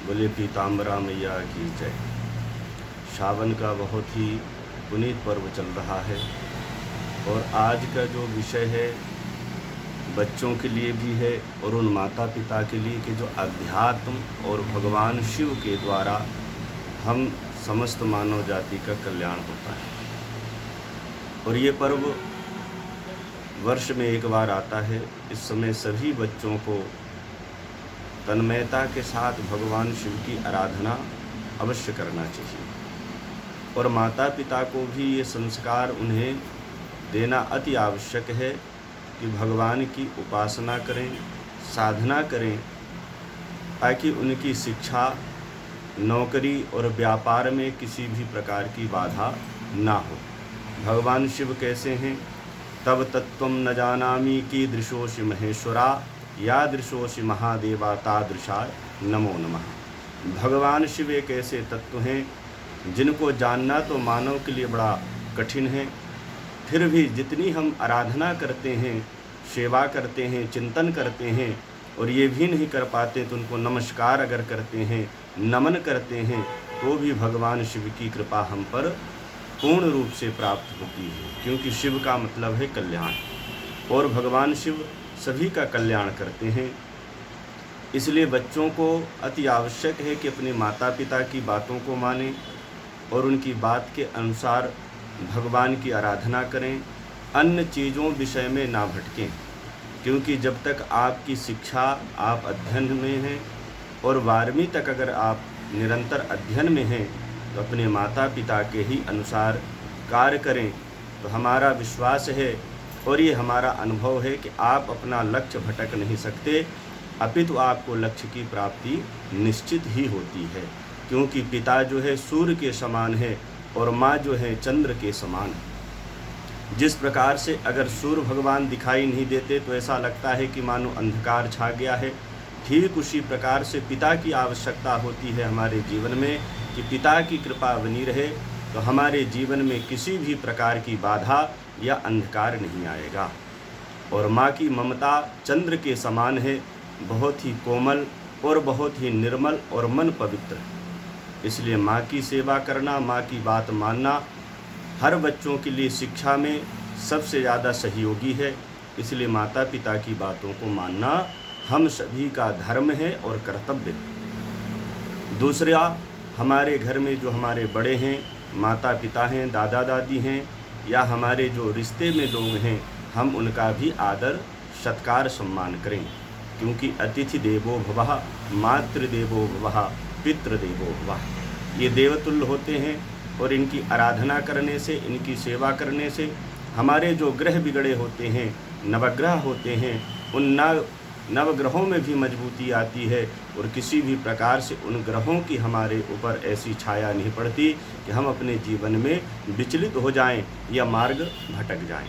बोले पीताम्बरा मैया की जय। सावन का बहुत ही पुनीत पर्व चल रहा है और आज का जो विषय है बच्चों के लिए भी है और उन माता पिता के लिए कि जो अध्यात्म और भगवान शिव के द्वारा हम समस्त मानव जाति का कल्याण होता है। और ये पर्व वर्ष में एक बार आता है। इस समय सभी बच्चों को तन्मयता के साथ भगवान शिव की आराधना अवश्य करना चाहिए और माता पिता को भी ये संस्कार उन्हें देना अति आवश्यक है कि भगवान की उपासना करें, साधना करें, ताकि उनकी शिक्षा, नौकरी और व्यापार में किसी भी प्रकार की बाधा ना हो। भगवान शिव कैसे हैं? तब तत्त्वं न जानामि कीदृशोऽसि महेश्वरा यादृशोऽसि महादेवा तादृशाय नमो नमः। भगवान शिव एक ऐसे तत्व हैं जिनको जानना तो मानव के लिए बड़ा कठिन है, फिर भी जितनी हम आराधना करते हैं, सेवा करते हैं, चिंतन करते हैं और ये भी नहीं कर पाते तो उनको नमस्कार अगर करते हैं, नमन करते हैं, तो भी भगवान शिव की कृपा हम पर पूर्ण रूप से प्राप्त होती है। क्योंकि शिव का मतलब है कल्याण और भगवान शिव सभी का कल्याण करते हैं। इसलिए बच्चों को अति आवश्यक है कि अपने माता पिता की बातों को मानें और उनकी बात के अनुसार भगवान की आराधना करें, अन्य चीज़ों विषय में ना भटकें। क्योंकि जब तक आपकी शिक्षा, आप अध्ययन में हैं और 12वीं तक अगर आप निरंतर अध्ययन में हैं तो अपने माता पिता के ही अनुसार कार्य करें। तो हमारा विश्वास है और ये हमारा अनुभव है कि आप अपना लक्ष्य भटक नहीं सकते, अपितु आपको लक्ष्य की प्राप्ति निश्चित ही होती है। क्योंकि पिता जो है सूर्य के समान है और माँ जो है चंद्र के समान है। जिस प्रकार से अगर सूर्य भगवान दिखाई नहीं देते तो ऐसा लगता है कि मानो अंधकार छा गया है, ठीक उसी प्रकार से पिता की आवश्यकता होती है हमारे जीवन में कि पिता की कृपा बनी रहे तो हमारे जीवन में किसी भी प्रकार की बाधा या अंधकार नहीं आएगा। और माँ की ममता चंद्र के समान है, बहुत ही कोमल और बहुत ही निर्मल और मन पवित्र। इसलिए माँ की सेवा करना, माँ की बात मानना हर बच्चों के लिए शिक्षा में सबसे ज़्यादा सहयोगी है। इसलिए माता पिता की बातों को मानना हम सभी का धर्म है और कर्तव्य है। दूसरा, हमारे घर में जो हमारे बड़े हैं, माता पिता हैं, दादा दादी हैं या हमारे जो रिश्ते में लोग हैं, हम उनका भी आदर सत्कार सम्मान करें। क्योंकि अतिथि देवो भवः, मातृदेवो भवः, पितृदेवो भवः। ये देवतुल्य होते हैं और इनकी आराधना करने से, इनकी सेवा करने से हमारे जो ग्रह बिगड़े होते हैं, नवग्रह होते हैं, उन नवग्रहों में भी मजबूती आती है और किसी भी प्रकार से उन ग्रहों की हमारे ऊपर ऐसी छाया नहीं पड़ती कि हम अपने जीवन में विचलित हो जाएं या मार्ग भटक जाएं।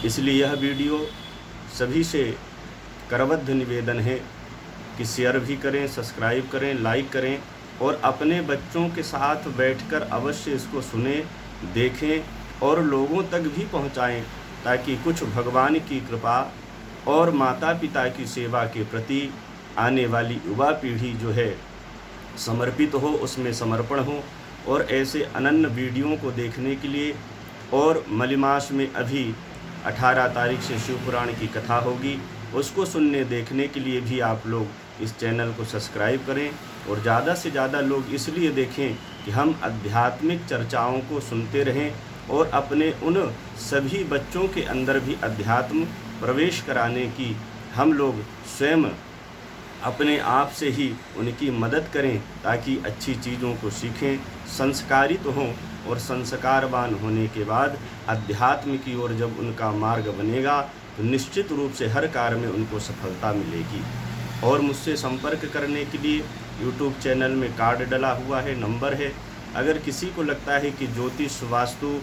इसलिए यह वीडियो सभी से करबद्ध निवेदन है कि शेयर भी करें, सब्सक्राइब करें, लाइक करें और अपने बच्चों के साथ बैठकर अवश्य इसको सुने, देखें और लोगों तक भी पहुंचाएं, ताकि कुछ भगवान की कृपा और माता पिता की सेवा के प्रति आने वाली युवा पीढ़ी जो है समर्पित हो, उसमें समर्पण हो। और ऐसे अनन्य वीडियो को देखने के लिए और मलिमास में अभी 18 तारीख से शिव पुराण की कथा होगी, उसको सुनने देखने के लिए भी आप लोग इस चैनल को सब्सक्राइब करें और ज़्यादा से ज़्यादा लोग इसलिए देखें कि हम आध्यात्मिक चर्चाओं को सुनते रहें और अपने उन सभी बच्चों के अंदर भी अध्यात्म प्रवेश कराने की हम लोग स्वयं अपने आप से ही उनकी मदद करें, ताकि अच्छी चीज़ों को सीखें, संस्कारित हों और संस्कारवान होने के बाद अध्यात्म की ओर जब उनका मार्ग बनेगा तो निश्चित रूप से हर कार्य में उनको सफलता मिलेगी। और मुझसे संपर्क करने के लिए YouTube चैनल में कार्ड डला हुआ है, नंबर है। अगर किसी को लगता है कि ज्योतिष, वास्तु,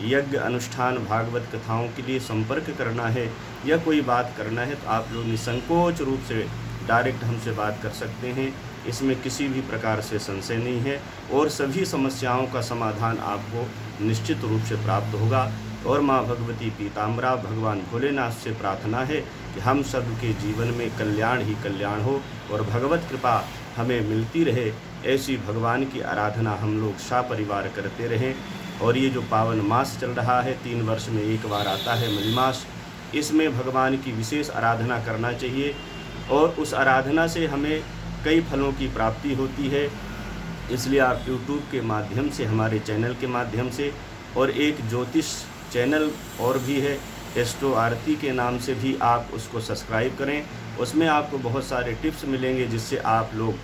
यज्ञ, अनुष्ठान, भागवत कथाओं के लिए संपर्क करना है या कोई बात करना है तो आप लोग निसंकोच रूप से डायरेक्ट हमसे बात कर सकते हैं। इसमें किसी भी प्रकार से संशय नहीं है और सभी समस्याओं का समाधान आपको निश्चित रूप से प्राप्त होगा। और माँ भगवती पीताम्बरा, भगवान भोलेनाथ से प्रार्थना है कि हम सब के जीवन में कल्याण ही कल्याण हो और भगवत कृपा हमें मिलती रहे, ऐसी भगवान की आराधना हम लोग सपरिवार करते रहें। और ये जो पावन मास चल रहा है, 3 वर्ष में एक बार आता है मलमास, इसमें भगवान की विशेष आराधना करना चाहिए और उस आराधना से हमें कई फलों की प्राप्ति होती है। इसलिए आप यूट्यूब के माध्यम से, हमारे चैनल के माध्यम से, और एक ज्योतिष चैनल और भी है एस्ट्रो आरती के नाम से, भी आप उसको सब्सक्राइब करें। उसमें आपको बहुत सारे टिप्स मिलेंगे जिससे आप लोग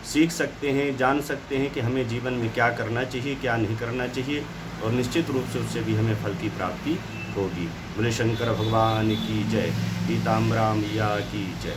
सीख सकते हैं, जान सकते हैं कि हमें जीवन में क्या करना चाहिए, क्या नहीं करना चाहिए, और निश्चित रूप से उससे भी हमें फल की प्राप्ति होगी। बोले शंकर भगवान की जय, पीताम्बरा मैया की जय।